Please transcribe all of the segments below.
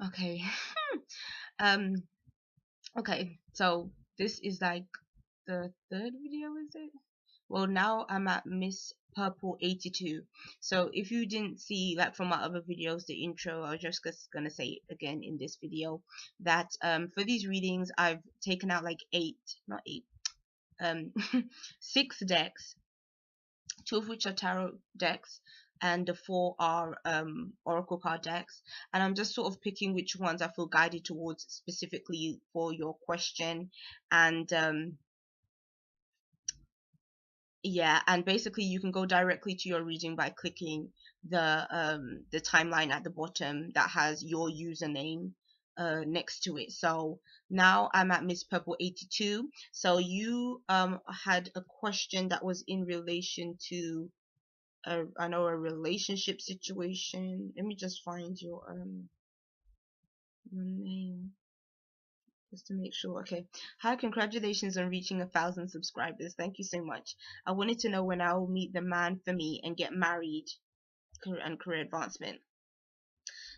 Okay. um okay, so this is like the third video, is it? Well, now I'm at Miss Purple 82. So if you didn't see, like, from my other videos, the intro, I was just gonna say again in this video that for these readings I've taken out like not eight, um 6 decks, 2 of which are tarot decks, and the 4 are oracle card decks, and I'm just sort of picking which ones I feel guided towards specifically for your question. And yeah, and basically you can go directly to your reading by clicking the timeline at the bottom that has your username next to it. So now I'm at Miss Purple 82. So you had a question that was in relation to I know a relationship situation. Let me just find your name just to make sure. Okay. Hi, congratulations on reaching 1,000 subscribers. Thank you so much. I wanted to know when I will meet the man for me and get married, and career advancement.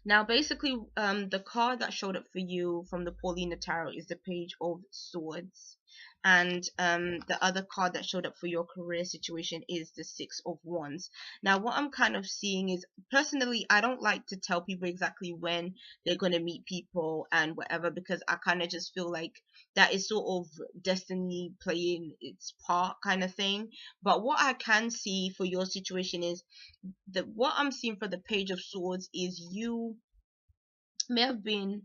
Now, basically, the card that showed up for you from the Paulina Tarot is the Page of Swords, and the other card that showed up for your career situation is the Six of Wands. Now, what I'm kind of seeing is, personally, I don't like to tell people exactly when they're going to meet people and whatever, because I kind of just feel like that is sort of destiny playing its part kind of thing. But what I can see for your situation is that what I'm seeing for the Page of Swords is you may have been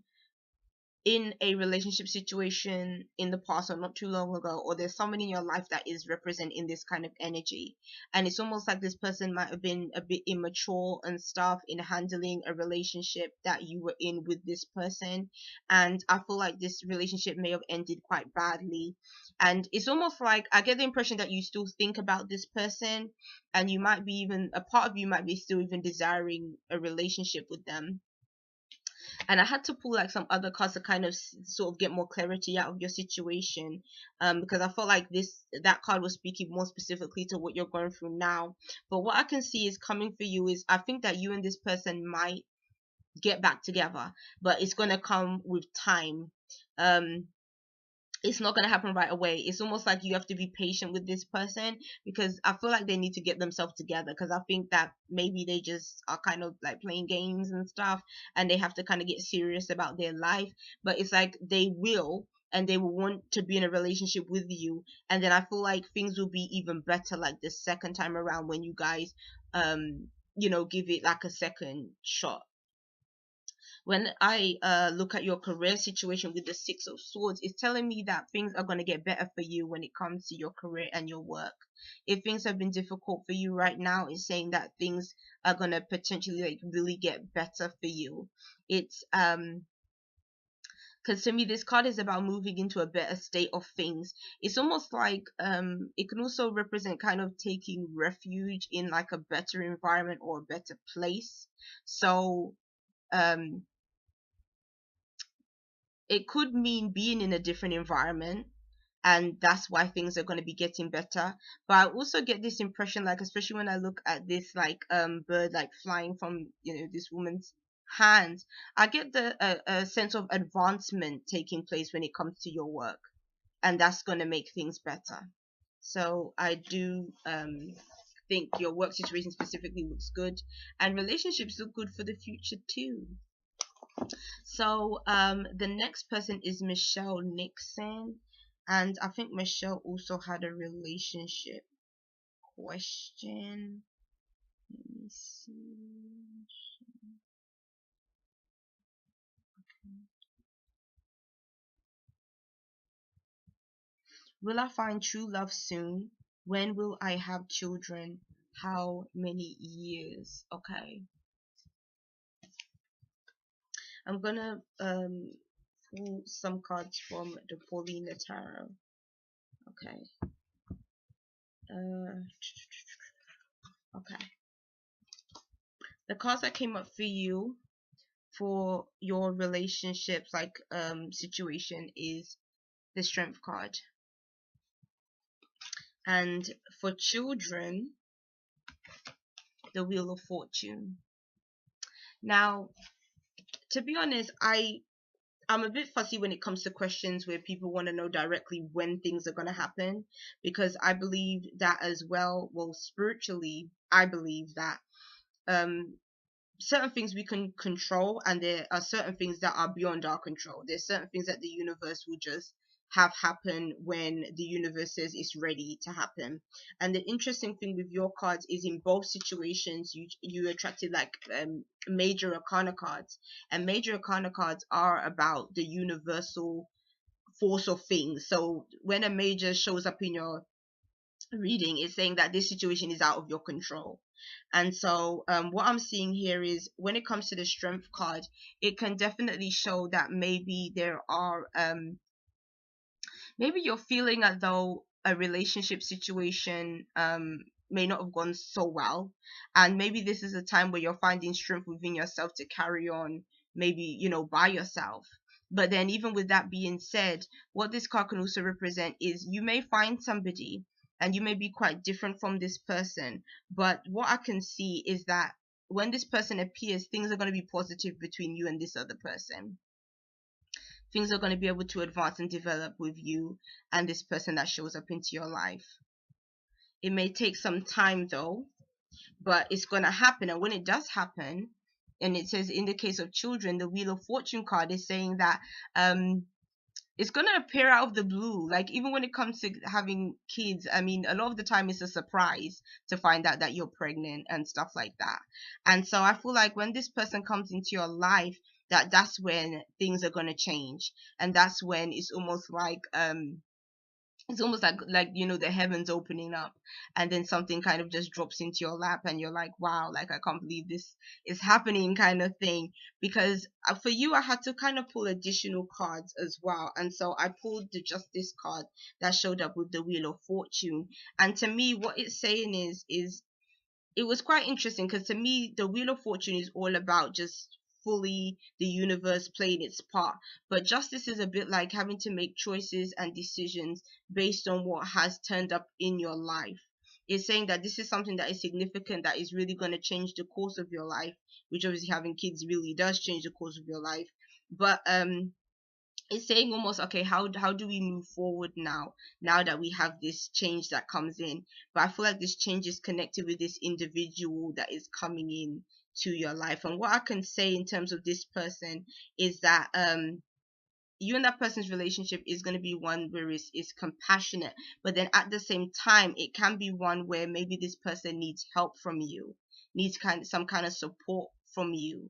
in a relationship situation in the past or not too long ago, or there's someone in your life that is representing this kind of energy, and it's almost like this person might have been a bit immature and stuff in handling a relationship that you were in with this person, and I feel like this relationship may have ended quite badly, and it's almost like I get the impression that you still think about this person, and you might be, even a part of you might be still even desiring a relationship with them. And I had to pull like some other cards to kind of sort of get more clarity out of your situation, because I felt like that card was speaking more specifically to what you're going through now. But what I can see is coming for you is, I think that you and this person might get back together, but it's going to come with time. It's not going to happen right away. It's almost like you have to be patient with this person, because I feel like they need to get themselves together, because I think that maybe they just are kind of like playing games and stuff, and they have to kind of get serious about their life. But it's like they will, and they will want to be in a relationship with you, and then I feel like things will be even better like the second time around when you guys give it like a second shot. When I look at your career situation with the Six of Swords, it's telling me that things are going to get better for you when it comes to your career and your work. If things have been difficult for you right now, it's saying that things are going to potentially like really get better for you. It's because to me this card is about moving into a better state of things. It's almost like it can also represent kind of taking refuge in like a better environment or a better place. So um it could mean being in a different environment, and that's why things are going to be getting better. But I also get this impression, like, especially when I look at this like bird like flying from this woman's hands, I get the a sense of advancement taking place when it comes to your work, and that's going to make things better. So I do think your work situation specifically looks good, and relationships look good for the future too. So the next person is Michelle Nixon, and I think Michelle also had a relationship question. Let me see. Will I find true love soon? When will I have children? How many years? Okay, I'm gonna pull some cards from the Paulina Tarot. Okay. Uh, okay. The cards that came up for you for your relationships like situation is the Strength card, and for children the Wheel of Fortune. Now to be honest, I'm a bit fussy when it comes to questions where people want to know directly when things are going to happen, because I believe that as well. Well, spiritually, I believe that um certain things we can control, and there are certain things that are beyond our control. There's certain things that the universe will just have happen when the universe says it's ready to happen. And the interesting thing with your cards is in both situations you attracted like major arcana cards, and major arcana cards are about the universal force of things. So when a major shows up in your reading, it's saying that this situation is out of your control. And so what I'm seeing here is when it comes to the strength card, it can definitely show that maybe there are maybe you're feeling as though a relationship situation may not have gone so well, and maybe this is a time where you're finding strength within yourself to carry on, maybe, you know, by yourself. But then even with that being said, what this card can also represent is you may find somebody and you may be quite different from this person, but what I can see is that when this person appears, things are going to be positive between you and this other person. Things are going to be able to advance and develop with you and this person that shows up into your life. It may take some time though, but it's going to happen. And when it does happen, and it says in the case of children, the Wheel of Fortune card is saying that it's going to appear out of the blue. Like, even when it comes to having kids, I mean, a lot of the time it's a surprise to find out that you're pregnant and stuff like that. And so I feel like when this person comes into your life, that's when things are going to change. And that's when it's almost like, you know, the heavens opening up, and then something kind of just drops into your lap and you're like, wow, like I can't believe this is happening, kind of thing. Because for you, I had to kind of pull additional cards as well, and so I pulled the Justice card that showed up with the Wheel of Fortune. And to me, what it's saying is it was quite interesting, because to me the Wheel of Fortune is all about just fully the universe playing its part, but justice is a bit like having to make choices and decisions based on what has turned up in your life. It's saying that this is something that is significant, that is really going to change the course of your life, which obviously having kids really does change the course of your life. But it's saying almost, okay, how do we move forward now that we have this change that comes in. But I feel like this change is connected with this individual that is coming in to your life. And what I can say in terms of this person is that you and that person's relationship is going to be one where it's compassionate, but then at the same time it can be one where maybe this person needs help from you, needs some kind of support from you.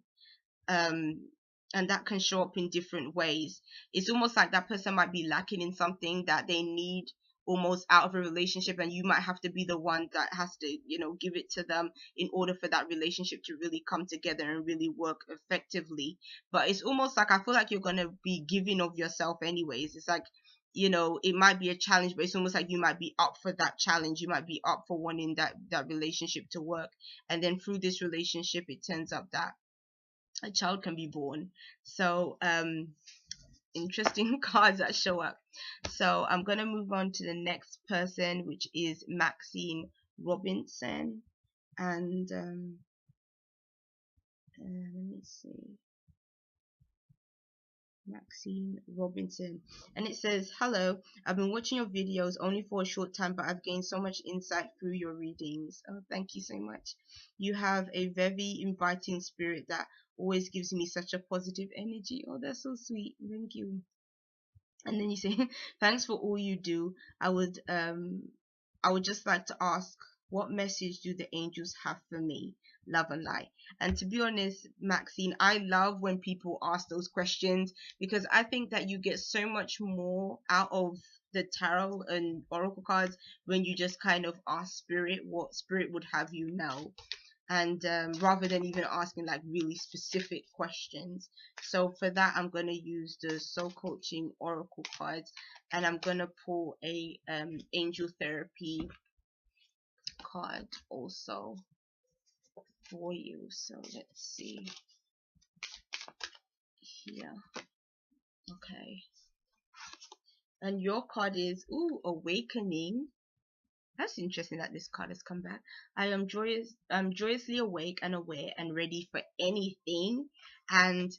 um and that can show up in different ways. It's almost like that person might be lacking in something that they need almost out of a relationship, and you might have to be the one that has to, you know, give it to them in order for that relationship to really come together and really work effectively. But it's almost like, I feel like you're going to be giving of yourself anyways. It's like, you know, it might be a challenge, but it's almost like you might be up for that challenge, you might be up for wanting that relationship to work. And then through this relationship, it turns up that a child can be born. So interesting cards that show up. So I'm gonna move on to the next person, which is Maxine Robinson. And let me see, Maxine Robinson. And it says, hello, I've been watching your videos only for a short time, but I've gained so much insight through your readings. Oh, thank you so much. You have a very inviting spirit that always gives me such a positive energy. Oh, that's so sweet. Thank you. And then you say, thanks for all you do. I would just like to ask, what message do the angels have for me? Love and light. And to be honest, Maxine, I love when people ask those questions, because I think that you get so much more out of the tarot and oracle cards when you just kind of ask spirit what spirit would have you know, and rather than even asking like really specific questions. So for that, I'm going to use the Soul Coaching Oracle cards, and I'm going to pull a Angel Therapy card also for you. So let's see here. Okay. And your card is, ooh, Awakening. That's interesting that this card has come back. I'm joyously awake and aware and ready for anything. And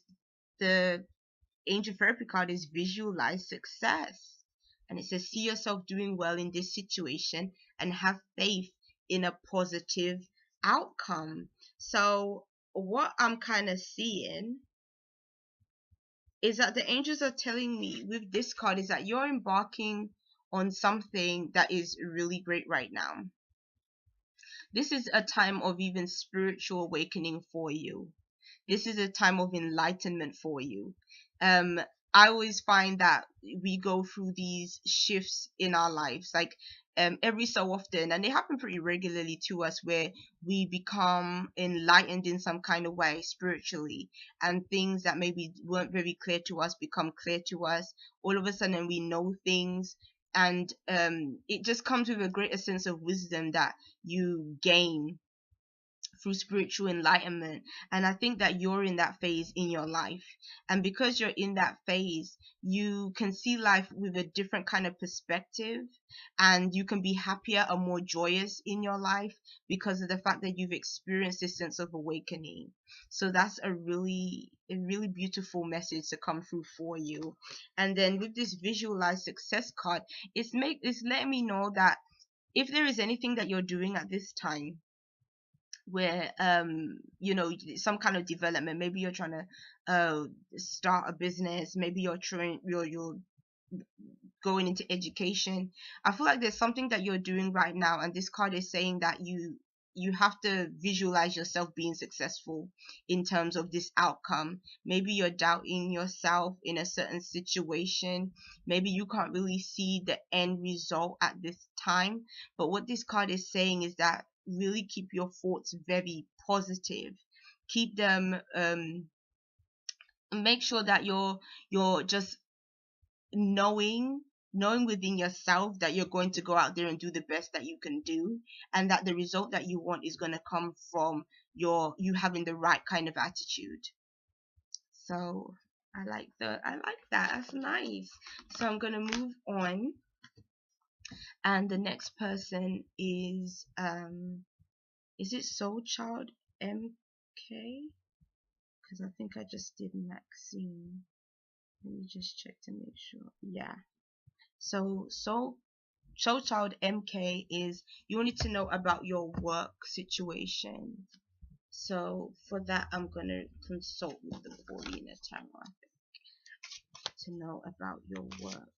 the angel therapy card is visualize success. And it says, see yourself doing well in this situation and have faith in a positive outcome. So what I'm kind of seeing is that the angels are telling me with this card is that you're embarking on something that is really great right now. This is a time of even spiritual awakening for you. This is a time of enlightenment for you. I always find that we go through these shifts in our lives, like every so often, and they happen pretty regularly to us, where we become enlightened in some kind of way spiritually, and things that maybe weren't very clear to us become clear to us. All of a sudden, we know things, and it just comes with a greater sense of wisdom that you gain through spiritual enlightenment. And I think that you're in that phase in your life, and because you're in that phase, you can see life with a different kind of perspective, and you can be happier and more joyous in your life because of the fact that you've experienced this sense of awakening. So that's a really beautiful message to come through for you. And then with this visualize success card, it's letting me know that if there is anything that you're doing at this time where some kind of development, maybe you're trying to start a business, maybe you're going into education, I feel like there's something that you're doing right now, and this card is saying that you have to visualize yourself being successful in terms of this outcome. Maybe you're doubting yourself in a certain situation, maybe you can't really see the end result at this time, but what this card is saying is that really keep your thoughts very positive, keep them make sure that you're just knowing within yourself that you're going to go out there and do the best that you can do, and that the result that you want is going to come from you having the right kind of attitude. So I like that. That's nice. So I'm going to move on, and the next person is it Soulchild MK? Because I think I just did Maxine. Let me just check to make sure. Yeah. So Soulchild MK is, you wanted to know about your work situation. So for that, I'm gonna consult with the Paulina Tarot to know about your work.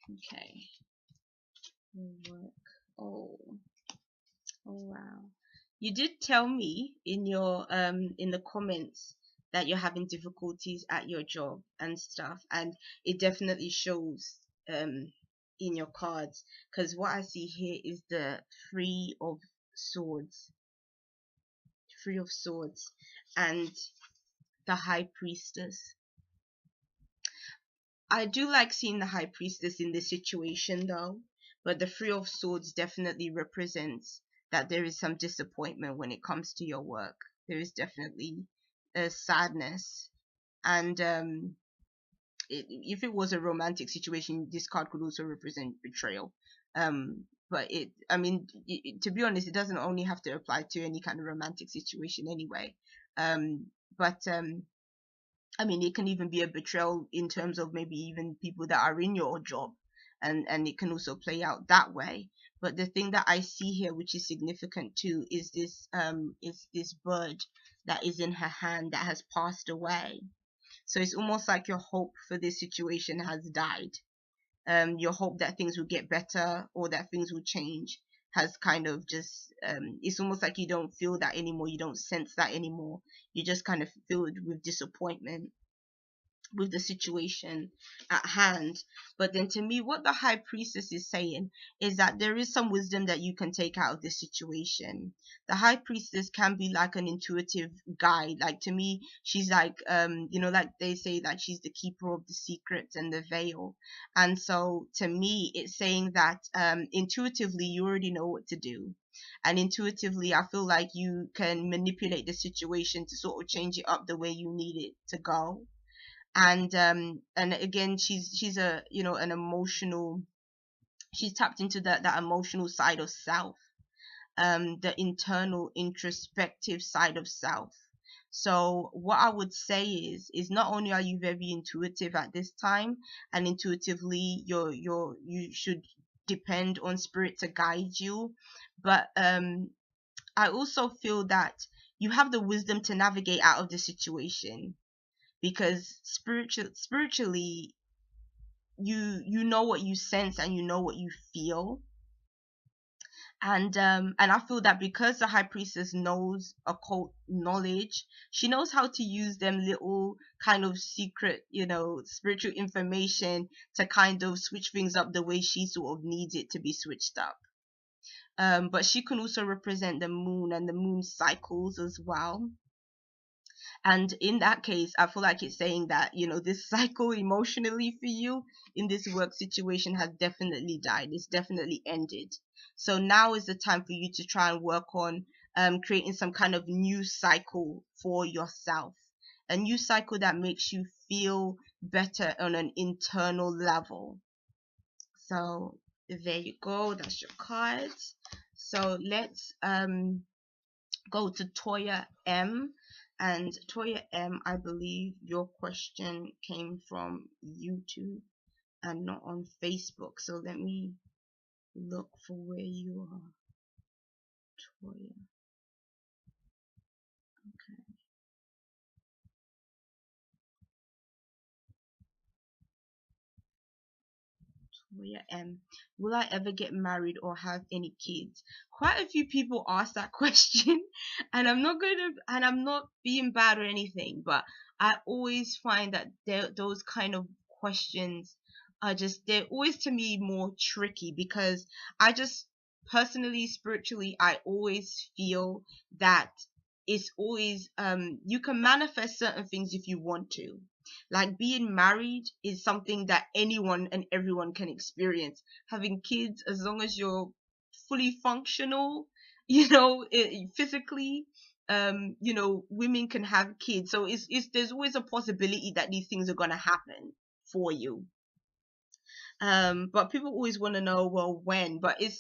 Okay. Your work. Oh wow. You did tell me in your in the comments that you're having difficulties at your job and stuff, and it definitely shows in your cards, because what I see here is the Three of Swords, and the High Priestess. I do like seeing the High Priestess in this situation though, but the Three of Swords definitely represents that there is some disappointment when it comes to your work. There is definitely a sadness, and if it was a romantic situation, this card could also represent betrayal. But to be honest, it doesn't only have to apply to any kind of romantic situation anyway. It can even be a betrayal in terms of maybe even people that are in your job, and it can also play out that way. But the thing that I see here, which is significant too, is this bird that is in her hand that has passed away. So it's almost like your hope for this situation has died. Your hope that things will get better or that things will change has kind of just it's almost like you don't feel that anymore, you don't sense that anymore, you just kind of filled with disappointment with the situation at hand. But then to me, what the High Priestess is saying is that there is some wisdom that you can take out of this situation. The High Priestess can be like an intuitive guide. Like, to me, she's like like they say that she's the keeper of the secrets and the veil. And so to me, it's saying that intuitively you already know what to do, and intuitively I feel like you can manipulate the situation to sort of change it up the way you need it to go. And again, she's a an emotional she's tapped into that emotional side of self, the internal introspective side of self. So what I would say is not only are you very intuitive at this time, and intuitively you should depend on spirit to guide you, but I also feel that you have the wisdom to navigate out of the situation, because spiritually you know what you sense and you know what you feel. And I feel that because the high priestess knows occult knowledge, she knows how to use them little kind of secret, spiritual information to kind of switch things up the way she sort of needs it to be switched up. But she can also represent the moon and the moon cycles as well. And in that case, I feel like it's saying that, this cycle emotionally for you in this work situation has definitely died. It's definitely ended. So now is the time for you to try and work on creating some kind of new cycle for yourself. A new cycle that makes you feel better on an internal level. So there you go. That's your cards. So let's go to Toya M. And Toya M, I believe your question came from YouTube and not on Facebook. So let me look for where you are. Toya. Okay. Toya M. Will I ever get married or have any kids? Quite a few people ask that question, and I'm not being bad or anything, but I always find that those kind of questions are they're always to me more tricky, because I just personally, spiritually, I always feel that it's always you can manifest certain things if you want to. Like being married is something that anyone and everyone can experience. Having kids, as long as you're fully functional, physically, women can have kids. So it's there's always a possibility that these things are gonna happen for you. But people always want to know, well, when? But it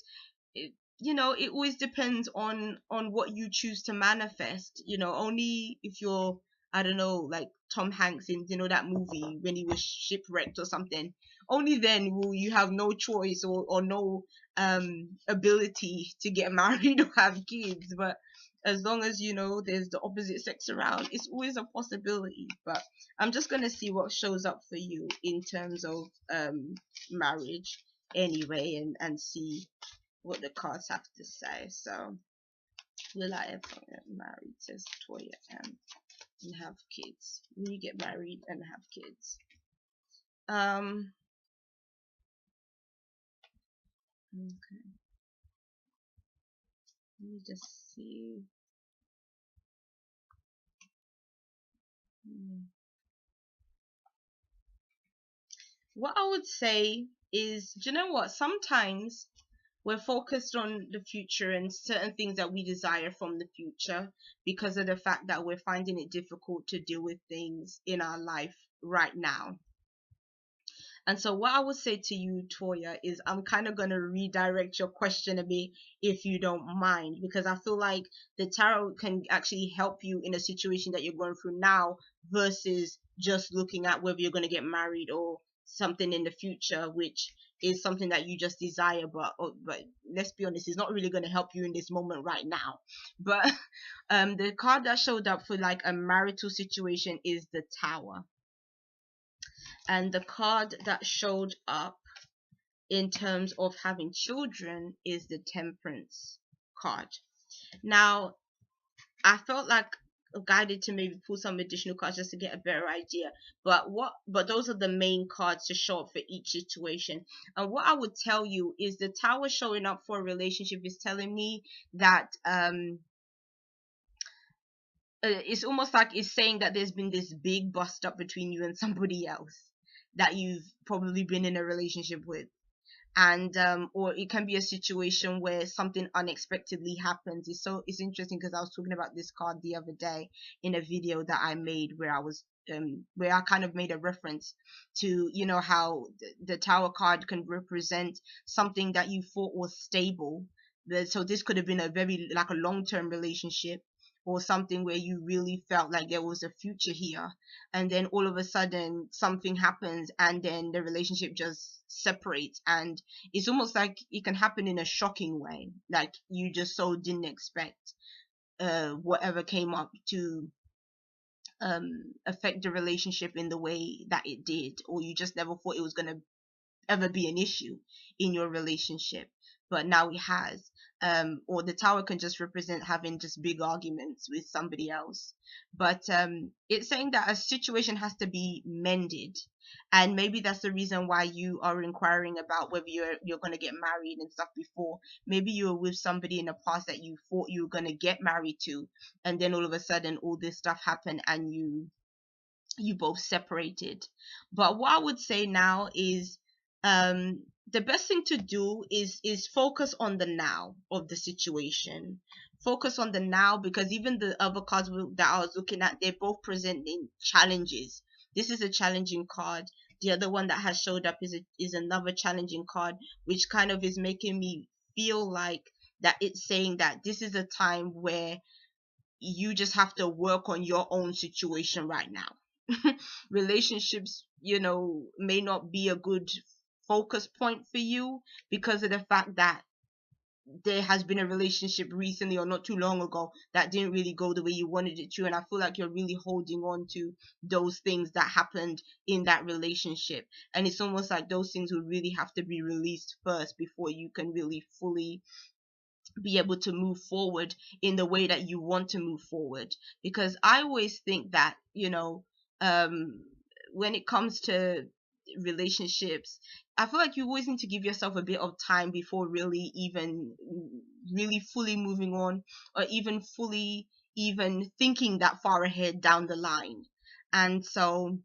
always depends on what you choose to manifest. Only if you're, I don't know, like Tom Hanks in that movie when he was shipwrecked or something. Only then will you have no choice or no ability to get married or have kids. But as long as there's the opposite sex around, it's always a possibility. But I'm just gonna see what shows up for you in terms of marriage anyway, and see what the cards have to say. So, will I ever get married, says Toya M, and have kids? Will you get married and have kids? Okay. Let me just see. What I would say is, do you know what? Sometimes we're focused on the future and certain things that we desire from the future because of the fact that we're finding it difficult to deal with things in our life right now. And so what I would say to you, Toya, is I'm kind of going to redirect your question a bit, if you don't mind, because I feel like the tarot can actually help you in a situation that you're going through now versus just looking at whether you're going to get married or something in the future, which is something that you just desire, but let's be honest, it's not really going to help you in this moment right now. But the card that showed up for like a marital situation is the Tower. And the card that showed up in terms of having children is the Temperance card. Now, I felt like guided to maybe pull some additional cards just to get a better idea. But those are the main cards to show up for each situation. And what I would tell you is the Tower showing up for a relationship is telling me that it's almost like it's saying that there's been this big bust up between you and somebody else that you've probably been in a relationship with. And or it can be a situation where something unexpectedly happens. It's interesting because I was talking about this card the other day in a video that I made where I was where I kind of made a reference to, you know, how the Tower card can represent something that you thought was stable. So this could have been a very like a long-term relationship, or something where you really felt like there was a future here, and then all of a sudden something happens and then the relationship just separates, and it's almost like it can happen in a shocking way, like you just so didn't expect whatever came up to affect the relationship in the way that it did, or you just never thought it was going to ever be an issue in your relationship, but now it has. Or the Tower can just represent having just big arguments with somebody else, but it's saying that a situation has to be mended, and maybe that's the reason why you are inquiring about whether you're going to get married and stuff. Before, maybe you were with somebody in the past that you thought you were going to get married to, and then all of a sudden all this stuff happened and you both separated. But what I would say now is, the best thing to do is focus on the now of the situation. Focus on the now, because even the other cards that I was looking at, they're both presenting challenges. This is a challenging card. The other one that has showed up is another challenging card, which kind of is making me feel like that it's saying that this is a time where you just have to work on your own situation right now. Relationships, you know, may not be a good focus point for you because of the fact that there has been a relationship recently or not too long ago that didn't really go the way you wanted it to, and I feel like you're really holding on to those things that happened in that relationship, and it's almost like those things will really have to be released first before you can really fully be able to move forward in the way that you want to move forward. Because I always think that, you know, when it comes to relationships, I feel like you always need to give yourself a bit of time before really even really fully moving on, or even fully even thinking that far ahead down the line. And so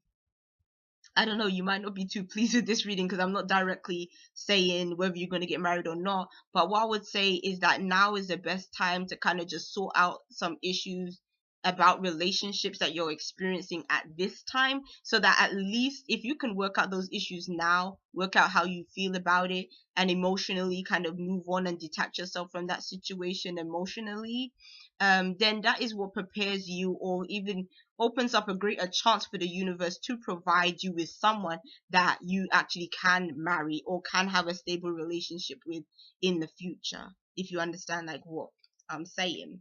I don't know, you might not be too pleased with this reading because I'm not directly saying whether you're going to get married or not. But what I would say is that now is the best time to kind of just sort out some issues about relationships that you're experiencing at this time, so that at least if you can work out those issues now, work out how you feel about it, and emotionally kind of move on and detach yourself from that situation emotionally, then that is what prepares you, or even opens up a greater chance for the universe to provide you with someone that you actually can marry or can have a stable relationship with in the future, if you understand like what I'm saying,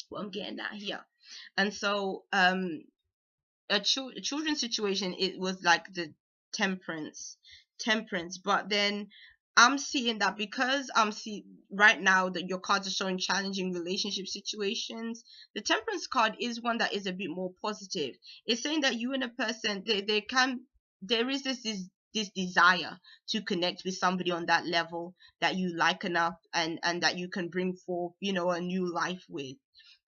what I'm getting at here. And so a children's situation, it was like the temperance, but then I'm seeing that because I'm see right now that your cards are showing challenging relationship situations, the temperance card is one that is a bit more positive. It's saying that you and a person, there is this desire to connect with somebody on that level that you like enough, and that you can bring forth, you know, a new life with.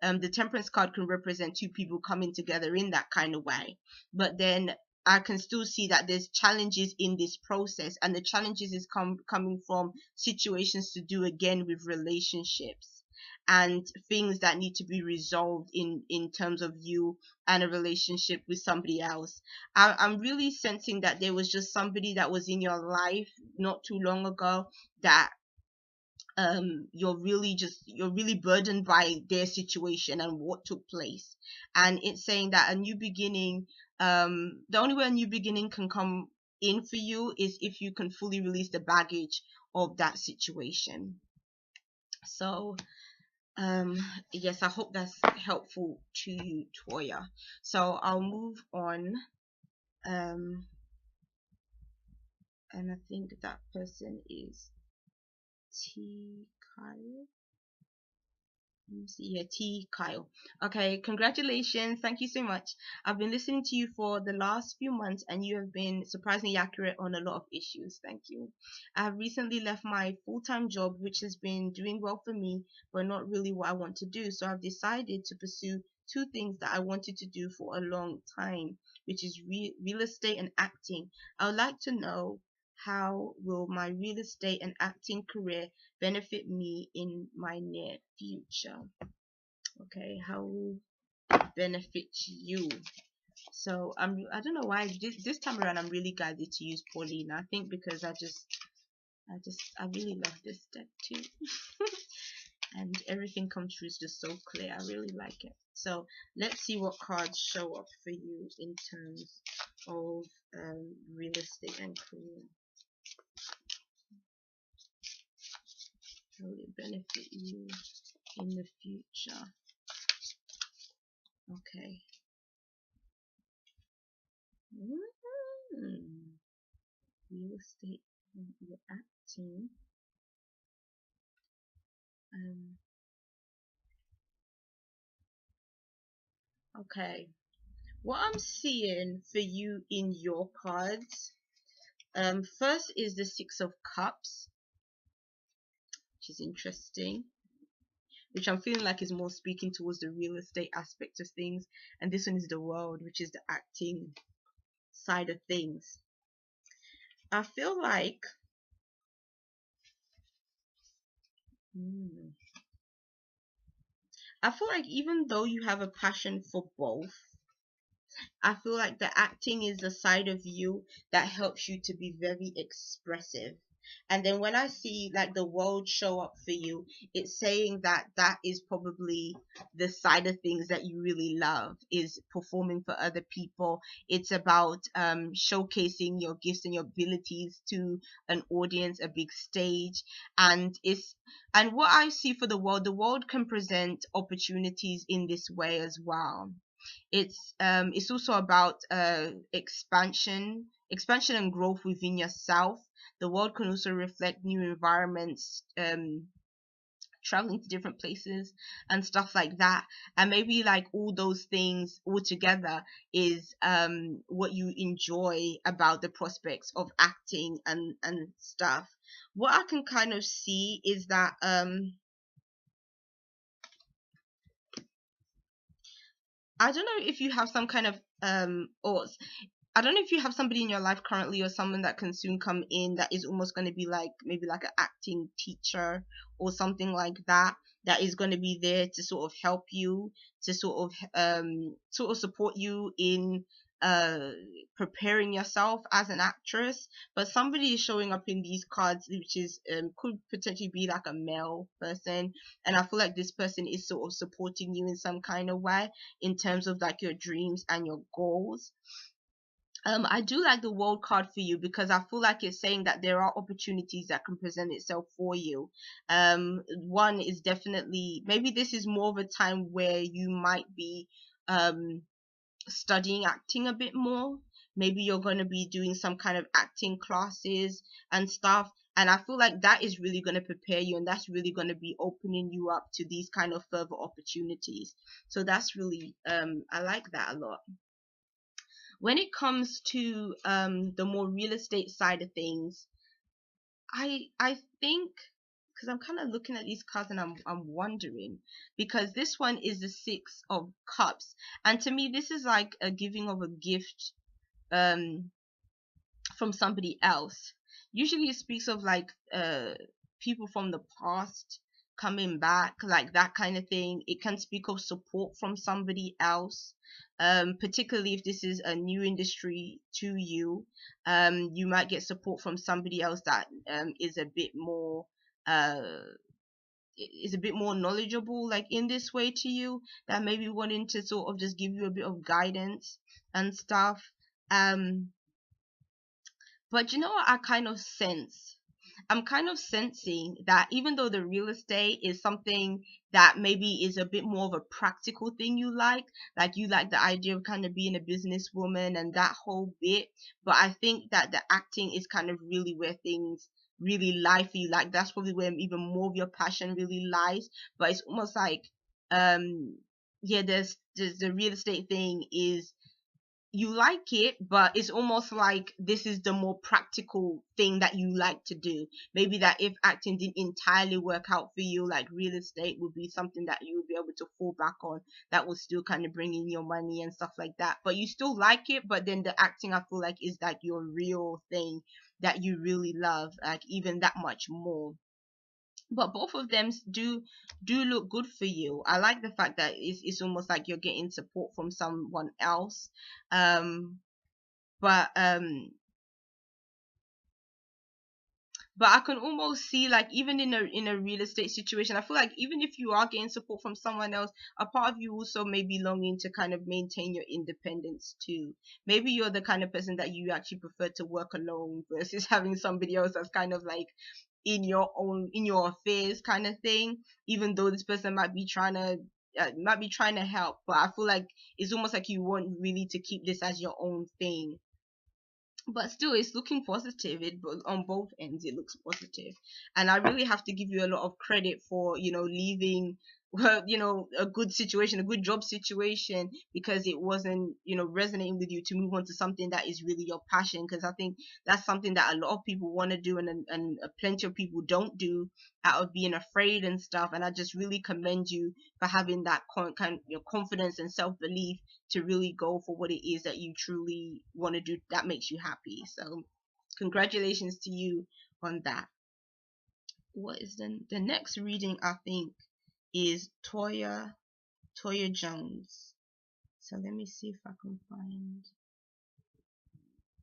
The temperance card can represent two people coming together in that kind of way, but then I can still see that there's challenges in this process, and the challenges is coming from situations to do again with relationships and things that need to be resolved in terms of you and a relationship with somebody else. I'm really sensing that there was just somebody that was in your life not too long ago that you're really burdened by their situation and what took place, and it's saying that a new beginning, the only way a new beginning can come in for you is if you can fully release the baggage of that situation. So yes, I hope that's helpful to you, Toya. So I'll move on, and I think that person is T Kyle. Let me see here, T Kyle. Okay, congratulations. Thank you so much. I've been listening to you for the last few months and you have been surprisingly accurate on a lot of issues. Thank you. I have recently left my full-time job, which has been doing well for me, but not really what I want to do. So I've decided to pursue two things that I wanted to do for a long time, which is real estate and acting. I would like to know, how will my real estate and acting career benefit me in my near future? Okay, how will it benefit you? So I don't know why this time around I'm really guided to use Paulina. I think because I really love this deck too. And everything comes through is just so clear. I really like it. So let's see what cards show up for you in terms of real estate and career. How will it benefit you in the future? Okay. Real estate, you're acting. Okay. What I'm seeing for you in your cards, first is the Six of Cups, which is interesting, which I'm feeling like is more speaking towards the real estate aspect of things, and this one is the World, which is the acting side of things. I feel like even though you have a passion for both, I feel like the acting is the side of you that helps you to be very expressive. And then when I see like the World show up for you, it's saying that that is probably the side of things that you really love, is performing for other people. It's about showcasing your gifts and your abilities to an audience, a big stage. And what I see for the world can present opportunities in this way as well. It's also about expansion and growth within yourself. The world can also reflect new environments, traveling to different places and stuff like that. And maybe like all those things all together is what you enjoy about the prospects of acting and stuff. What I can kind of see is that I don't know if you have some kind of or I don't know if you have somebody in your life currently or someone that can soon come in that is almost going to be like maybe like an acting teacher or something like that, that is going to be there to sort of help you, to sort of support you in uh preparing yourself as an actress. But somebody is showing up in these cards, which is could potentially be like a male person, and I feel like this person is sort of supporting you in some kind of way in terms of like your dreams and your goals. I do like the World card for you because I feel like it's saying that there are opportunities that can present itself for you. One is definitely, maybe this is more of a time where you might be studying acting a bit more. Maybe you're going to be doing some kind of acting classes and stuff. And I feel like that is really going to prepare you, and that's really going to be opening you up to these kind of further opportunities. So that's really, I like that a lot. When it comes to the more real estate side of things, I think, because I'm kind of looking at these cards and I'm wondering, because this one is the Six of Cups, and to me this is like a giving of a gift um from somebody else. Usually it speaks of like people from the past coming back, like that kind of thing. It can speak of support from somebody else, particularly if this is a new industry to you. You might get support from somebody else that uh is a bit more knowledgeable like in this way to you, that may be wanting to sort of just give you a bit of guidance and stuff. Um but you know what I kind of sense? I'm kind of sensing that even though the real estate is something that maybe is a bit more of a practical thing, like you like the idea of kind of being a businesswoman and that whole bit, but I think that the acting is kind of really where things really lie for you. Like that's probably where even more of your passion really lies. But it's almost like um yeah, there's the real estate thing is, you like it, but it's almost like this is the more practical thing that you like to do. Maybe that if acting didn't entirely work out for you, like real estate would be something that you would be able to fall back on, that will still kind of bring in your money and stuff like that. But you still like it, but then the acting I feel like is like your real thing that you really love, like even that much more. but both of them do look good for you. I like the fact that it's almost like you're getting support from someone else. um but um but I can almost see, like, even in a real estate situation, I feel like even if you are getting support from someone else, a part of you also may be longing to kind of maintain your independence too. Maybe you're the kind of person that you actually prefer to work alone versus having somebody else that's kind of like in your affairs kind of thing, even though this person might be trying to help. But I feel like it's almost like you want really to keep this as your own thing. But still, it's looking positive. On both ends it looks positive, and I really have to give you a lot of credit for, leaving a good situation, a good job situation, because it wasn't, resonating with you, to move on to something that is really your passion. Because I think that's something that a lot of people want to do, and plenty of people don't do, out of being afraid and stuff. And I just really commend you for having that confidence and self-belief to really go for what it is that you truly want to do, that makes you happy. So congratulations to you on that. What is the next reading? I think is Toya Jones. So let me see if I can find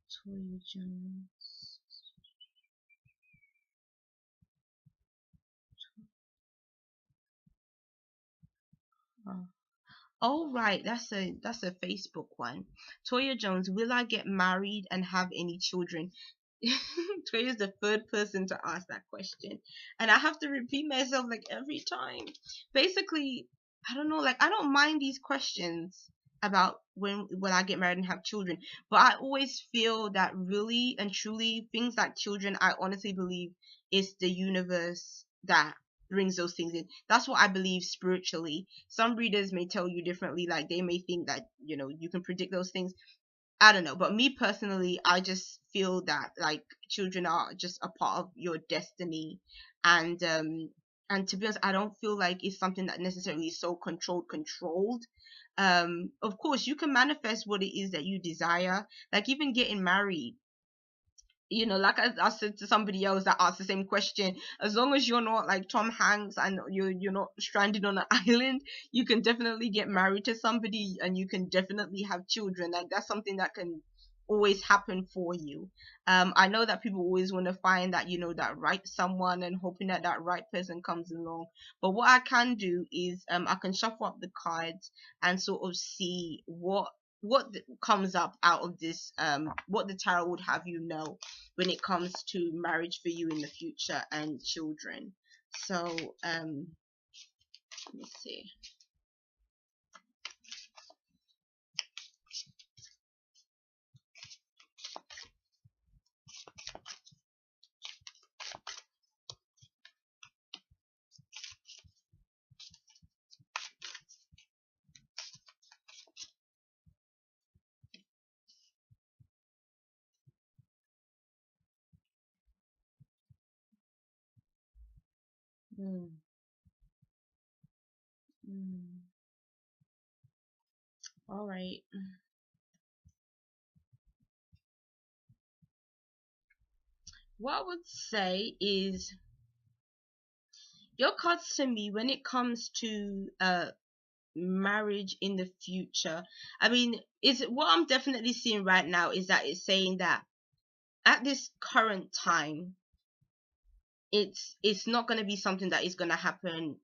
Toya Jones. Oh right, that's a Facebook one. Toya Jones, will I get married and have any children? Toya is the third person to ask that question, and I have to repeat myself like every time. Basically, I don't know, like, I don't mind these questions about when will I get married and have children, but I always feel that really and truly things like children, I honestly believe it's the universe that brings those things in. That's what I believe spiritually. Some readers may tell you differently, like they may think that you can predict those things. I don't know, but me personally, I just feel that, like, children are just a part of your destiny, and and to be honest, I don't feel like it's something that necessarily is so controlled. Of course, you can manifest what it is that you desire, like even getting married. Like I said to somebody else that asked the same question, as long as you're not like Tom Hanks and you're not stranded on an island, you can definitely get married to somebody, and you can definitely have children. Like, that's something that can always happen for you. I know that people always want to find that, that right someone, and hoping that that right person comes along. But what I can do is, I can shuffle up the cards and sort of see what comes up out of this, what the tarot would have you know when it comes to marriage for you in the future and children. So let me see. Mm, mm. All right. What I would say is, your cards to me when it comes to marriage in the future, I mean, is what I'm definitely seeing right now is that it's saying that at this current time, it's not going to be something that is going to happen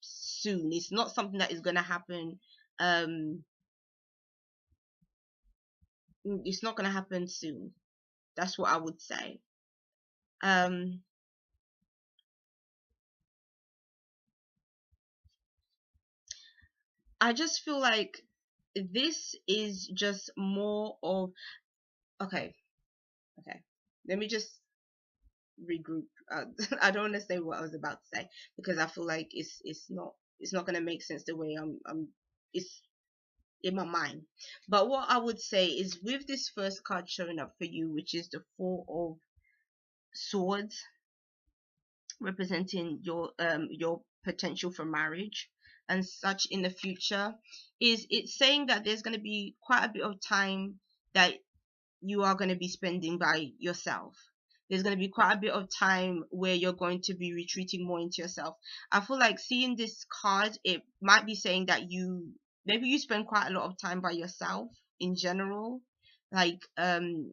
soon. It's not something that is going to happen, um it's not going to happen soon. That's what I would say. um I just feel like this is just more of, okay, okay, let me just regroup. I don't want to say what I was about to say, because I feel like it's not going to make sense the way it's in my mind. But what I would say is, with this first card showing up for you, which is the Four of Swords, representing your potential for marriage and such in the future, is it's saying that there's going to be quite a bit of time that you are going to be spending by yourself. There's going to be quite a bit of time where you're going to be retreating more into yourself. I feel like seeing this card, it might be saying that maybe you spend quite a lot of time by yourself in general. Like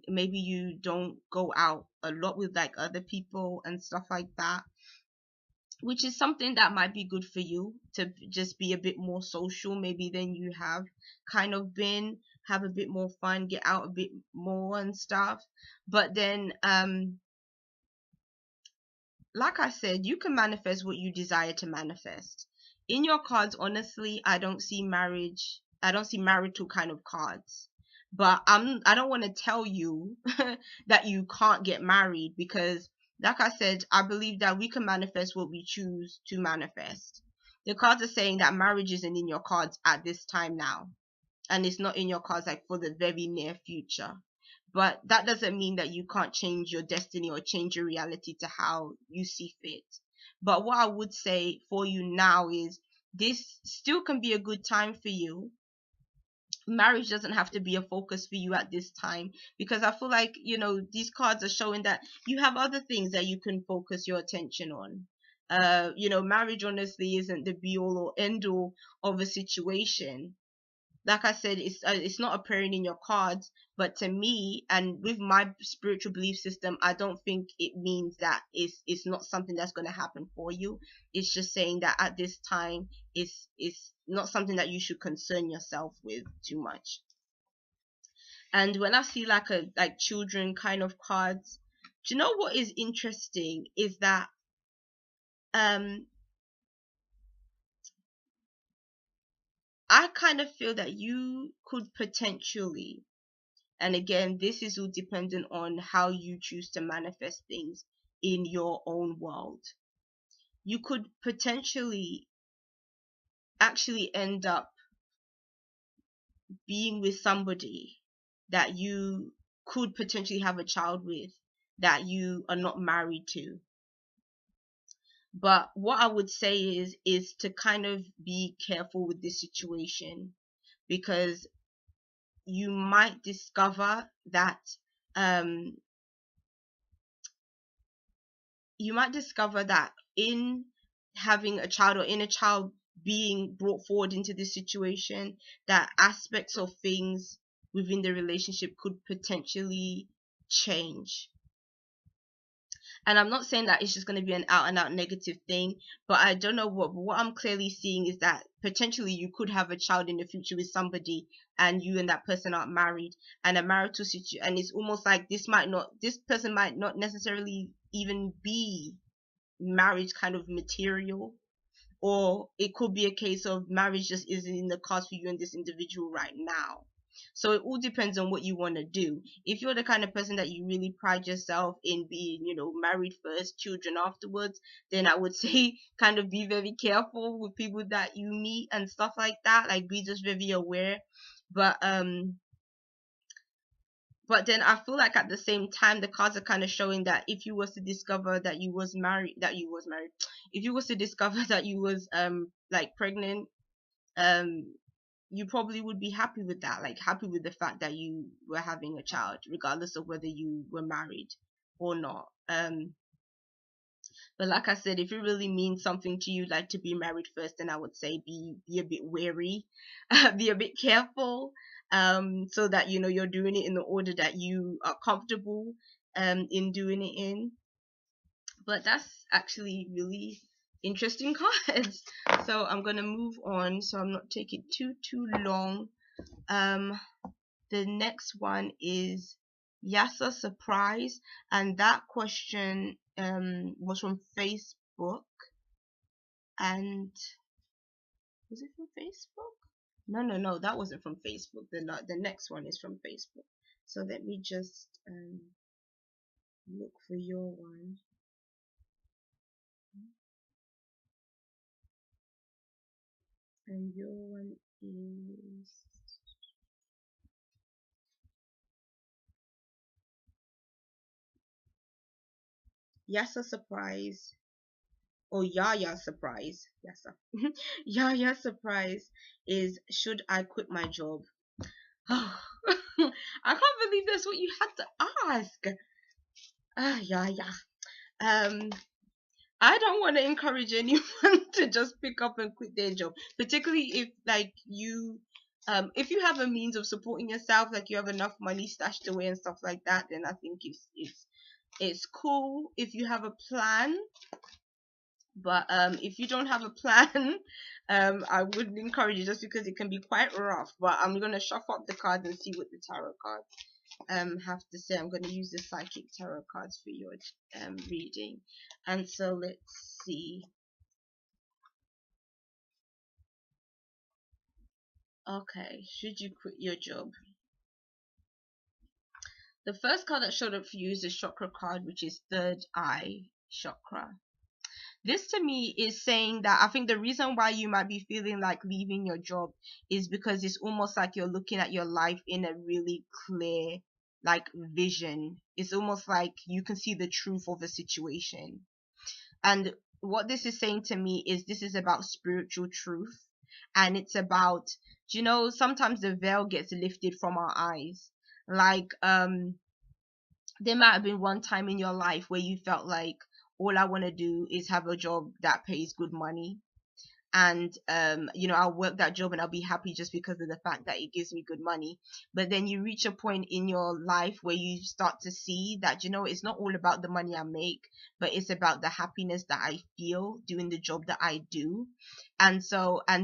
maybe you don't go out a lot with like other people and stuff like that, which is something that might be good for you to just be a bit more social maybe than you have kind of been, have a bit more fun, get out a bit more and stuff. But then like I said, you can manifest what you desire to manifest. In your cards, honestly, I don't see marriage. I don't see marital kind of cards. But I don't want to tell you that you can't get married, because like I said, I believe that we can manifest what we choose to manifest. The cards are saying that marriage isn't in your cards at this time now, and it's not in your cards like for the very near future. But that doesn't mean that you can't change your destiny or change your reality to how you see fit. But what I would say for you now is this still can be a good time for you. Marriage doesn't have to be a focus for you at this time, because I feel like, you know, these cards are showing that you have other things that you can focus your attention on. You know, marriage honestly isn't the be all or end all of a situation. Like I said, it's not appearing in your cards, but to me and with my spiritual belief system, I don't think it means that it's not something that's going to happen for you. It's just saying that at this time it's not something that you should concern yourself with too much. And when I see like children kind of cards, do you know what is interesting is that um I kind of feel that you could potentially, and again, this is all dependent on how you choose to manifest things in your own world. You could potentially actually end up being with somebody that you could potentially have a child with, that you are not married to. But what I would say is to kind of be careful with this situation, because you might discover that um in having a child, or in a child being brought forward into this situation, that aspects of things within the relationship could potentially change. And I'm not saying that it's just going to be an out and out negative thing, but I don't know what I'm clearly seeing is that potentially you could have a child in the future with somebody, and you and that person aren't married, and a marital situation, and it's almost like this person might not necessarily even be marriage kind of material, or it could be a case of marriage just isn't in the cards for you and this individual right now. So it all depends on what you want to do. If you're the kind of person that you really pride yourself in being, you know, married first, children afterwards, then I would say kind of be very careful with people that you meet and stuff like that. Like, be just very aware. But then I feel like at the same time the cards are kind of showing that if you was to discover that you was married, if you was to discover that you was like pregnant, um you probably would be happy with that, like happy with the fact that you were having a child regardless of whether you were married or not. But like I said, if it really means something to you, like to be married first, then I would say be a bit wary, be a bit careful, so that you know you're doing it in the order that you are comfortable in doing it in. But that's actually really interesting cards. So I'm gonna move on, so I'm not taking too long. The next one is Yasasurprize, and that question was from Facebook. And was it from Facebook? No, that wasn't from Facebook. The next one is from Facebook. So let me just look for your one. And your one is Yasasurprize, or Yasasurprize. Yasasurprize is, should I quit my job? I can't believe that's what you had to ask. Yeah, yeah. Um, I don't want to encourage anyone to just pick up and quit their job, particularly if like if you have a means of supporting yourself, like you have enough money stashed away and stuff like that, then I think it's cool if you have a plan. But if you don't have a plan, I wouldn't encourage you just because it can be quite rough. But I'm gonna shuffle up the cards and see what the tarot cards have to say. I'm gonna use the psychic tarot cards for your reading, and so let's see. Okay, should you quit your job? The first card that showed up for you is the chakra card, which is third eye chakra. This to me is saying that I think the reason why you might be feeling like leaving your job is because it's almost like you're looking at your life in a really clear like vision. It's almost like you can see the truth of a situation. And what this is saying to me is this is about spiritual truth, and it's about, sometimes the veil gets lifted from our eyes. Like there might have been one time in your life where you felt like all I want to do is have a job that pays good money, and I'll work that job and I'll be happy just because of the fact that it gives me good money. But then you reach a point in your life where you start to see that it's not all about the money I make, but it's about the happiness that I feel doing the job that I do. And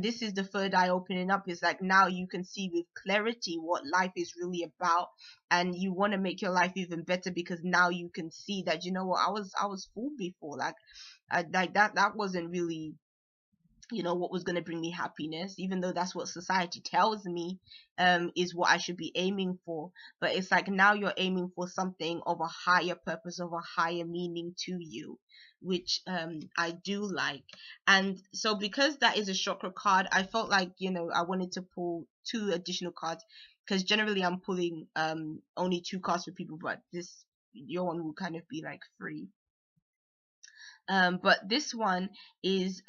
this is the third eye opening up. Is like now you can see with clarity what life is really about, and you want to make your life even better because now you can see that what, I was fooled before. Like like that wasn't really what was going to bring me happiness, even though that's what society tells me is what I should be aiming for. But it's like now you're aiming for something of a higher purpose, of a higher meaning to you, which I do like. And so because that is a chakra card, I felt like I wanted to pull two additional cards, because generally I'm pulling only two cards for people, but this your one will kind of be like free. But this one is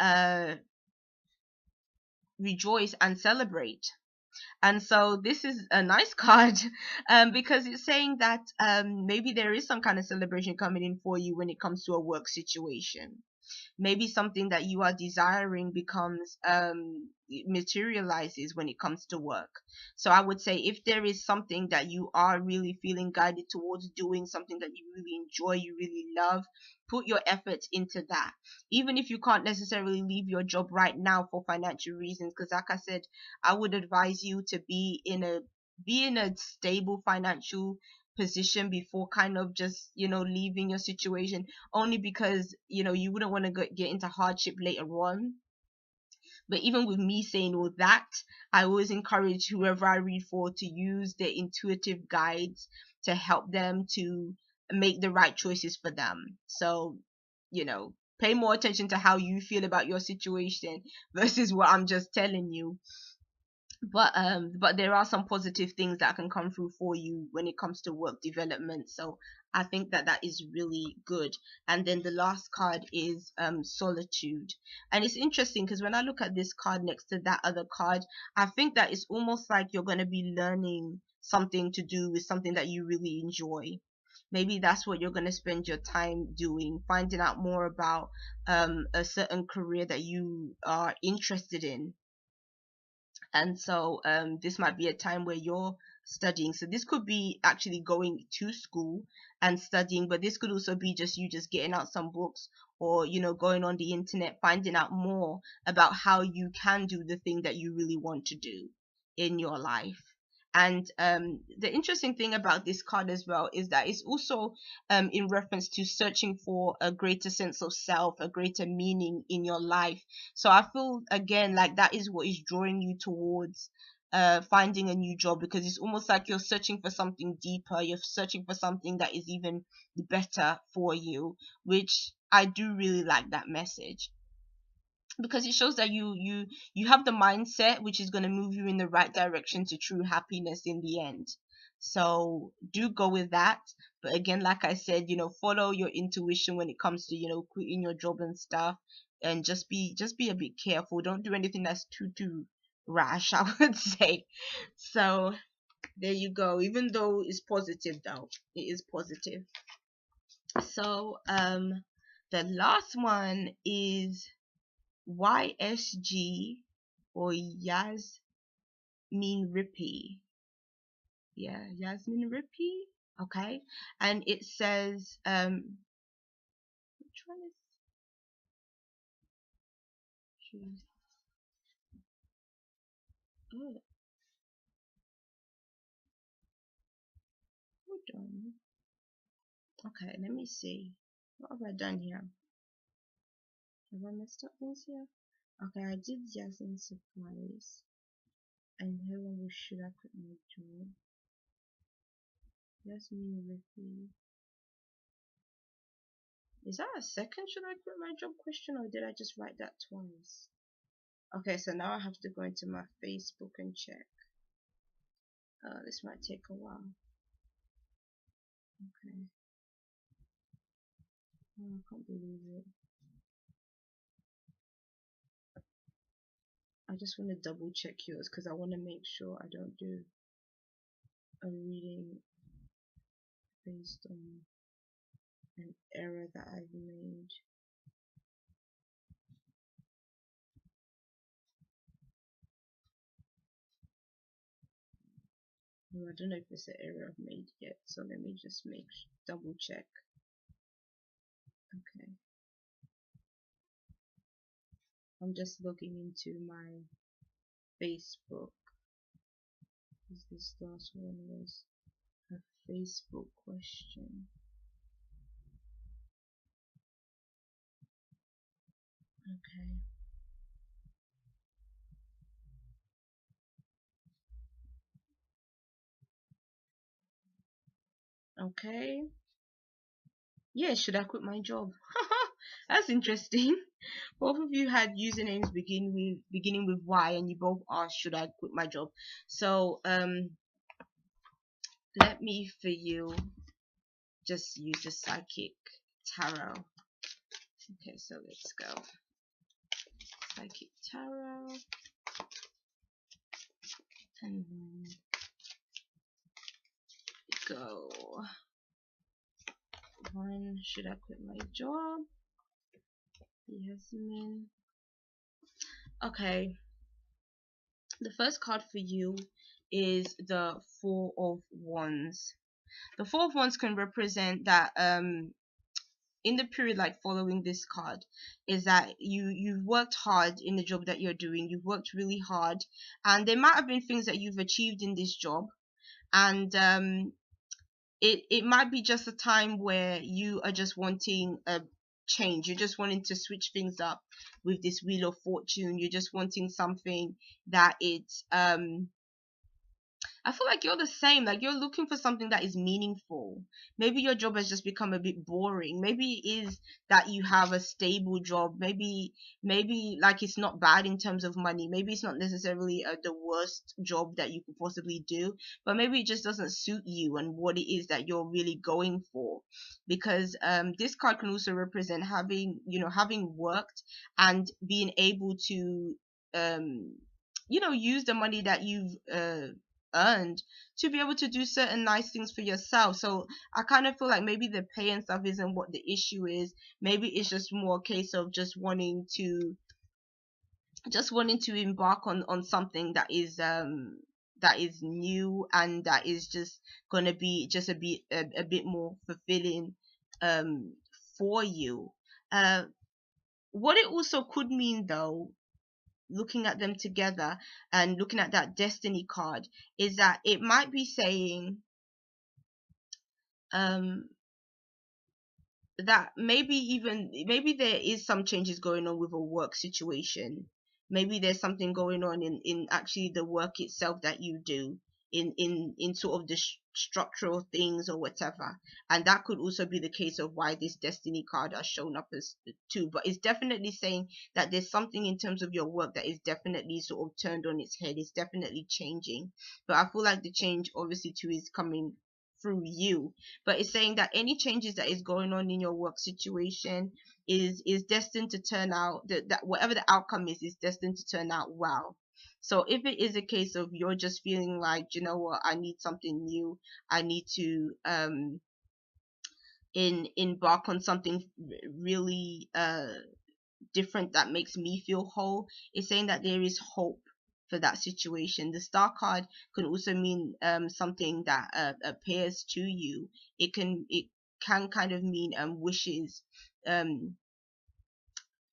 rejoice and celebrate. And so this is a nice card because it's saying that maybe there is some kind of celebration coming in for you when it comes to a work situation. Maybe something that you are desiring becomes materializes when it comes to work. So I would say if there is something that you are really feeling guided towards doing, something that you really enjoy, you really love, put your efforts into that. Even if you can't necessarily leave your job right now for financial reasons, because like I said, I would advise you to be in a stable financial position before kind of just leaving your situation, only because you wouldn't want to get into hardship later on. But even with me saying all that, I always encourage whoever I read for to use their intuitive guides to help them to make the right choices for them. So pay more attention to how you feel about your situation versus what I'm just telling you. But there are some positive things that can come through for you when it comes to work development. So I think that is really good. And then the last card is solitude. And it's interesting because when I look at this card next to that other card, I think that it's almost like you're going to be learning something to do with something that you really enjoy. Maybe that's what you're going to spend your time doing, finding out more about a certain career that you are interested in. And so this might be a time where you're studying. So this could be actually going to school and studying, but this could also be just you just getting out some books, or going on the internet, finding out more about how you can do the thing that you really want to do in your life. And the interesting thing about this card as well is that it's also in reference to searching for a greater sense of self, a greater meaning in your life. So I feel again like that is what is drawing you towards finding a new job, because it's almost like you're searching for something deeper, you're searching for something that is even better for you, which I do really like that message, because it shows that you have the mindset which is going to move you in the right direction to true happiness in the end. So do go with that. But again, like I said, follow your intuition when it comes to quitting your job and stuff, and just be a bit careful. Don't do anything that's too rash, I would say. So there you go. Even though it's positive, though it is positive. So the last one is YSG or Yasmin Rippy. Yeah, Yasmin Rippy. Okay. And it says which one is she? Oh, hold on. Okay, let me see. What have I done here? Have I messed up things here? Okay, I did Yasasurprize. And how long should I quit my job? Yasmin Rippy. Is that a second should I quit my job question, or did I just write that twice? Okay, so now I have to go into my Facebook and check. This might take a while. Okay. Oh, I can't believe it. I just want to double check yours because I want to make sure I don't do a reading based on an error that I've made. Well, I don't know if it's an error I've made yet, so let me just double check. Okay. I'm just logging into my Facebook. This last one was a Facebook question. Okay. Okay. Yeah, should I quit my job? That's interesting. Both of you had usernames beginning with Y, and you both asked, should I quit my job? So let me for you just use the psychic tarot. Okay, so let's go. Psychic tarot, and then go. One, should I quit my job? Ysgmean. Okay, the first card for you is the Four of Wands. The Four of Wands can represent that in the period like following this card is that you've worked hard in the job that you're doing. You've worked really hard, and there might have been things that you've achieved in this job, and it might be just a time where you are just wanting a change. You're just wanting to switch things up with this Wheel of Fortune. You're just wanting something that it's I feel like you're the same. Like you're looking for something that is meaningful. Maybe your job has just become a bit boring. Maybe it is that you have a stable job. Maybe like it's not bad in terms of money. Maybe it's not necessarily the worst job that you could possibly do, but maybe it just doesn't suit you and what it is that you're really going for. Because this card can also represent having worked and being able to use the money that you've earned to be able to do certain nice things for yourself. So I kind of feel like maybe the pay and stuff isn't what the issue is. Maybe it's just more a case of just wanting to embark on something that is new, and that is just gonna be just a bit more fulfilling um for you. uh what it also could mean, though, looking at them together and looking at that destiny card, is that it might be saying um that maybe there is some changes going on with a work situation. Maybe there's something going on in actually the work itself that you do, in sort of the structural things or whatever. And that could also be the case of why this destiny card has shown up as two. But it's definitely saying that there's something in terms of your work that is definitely sort of turned on its head. It's definitely changing, but I feel like the change obviously too is coming through you. But it's saying that any changes that is going on in your work situation is destined to turn out, that whatever the outcome is destined to turn out well. So if it is a case of you're just feeling like, you know what, I need something new, I need to embark on something really different that makes me feel whole. It's saying that there is hope for that situation. The star card can also mean something that appears to you. It can kind of mean wishes um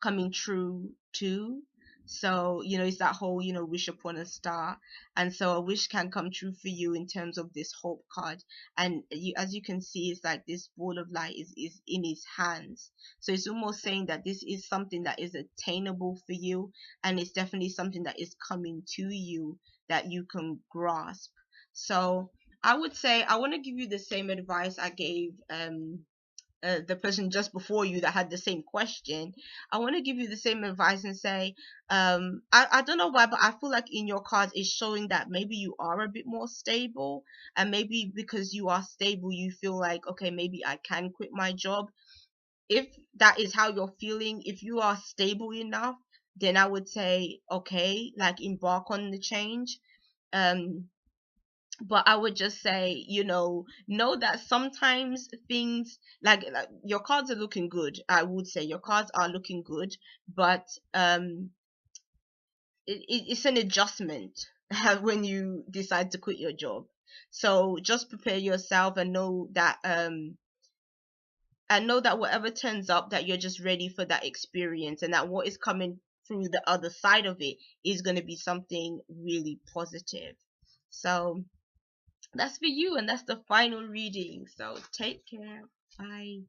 coming true too. So, it's that whole, wish upon a star. And so a wish can come true for you in terms of this hope card. And as you can see, it's like this ball of light is in his hands. So it's almost saying that this is something that is attainable for you, and it's definitely something that is coming to you that you can grasp. So I would say I want to give you the same advice I gave the person just before you that had the same question. I want to give you the same advice and say, I don't know why, but I feel like in your cards it's showing that maybe you are a bit more stable, and maybe because you are stable, you feel like, okay, maybe I can quit my job. If that is how you're feeling, if you are stable enough, then I would say, okay, like embark on the change. Um, but I would just say, know that sometimes things like your cards are looking good. I would say your cards are looking good, but it's an adjustment when you decide to quit your job. So just prepare yourself and know that whatever turns up, that you're just ready for that experience, and that what is coming through the other side of it is going to be something really positive. So that's for you, and that's the final reading. So take care. Bye.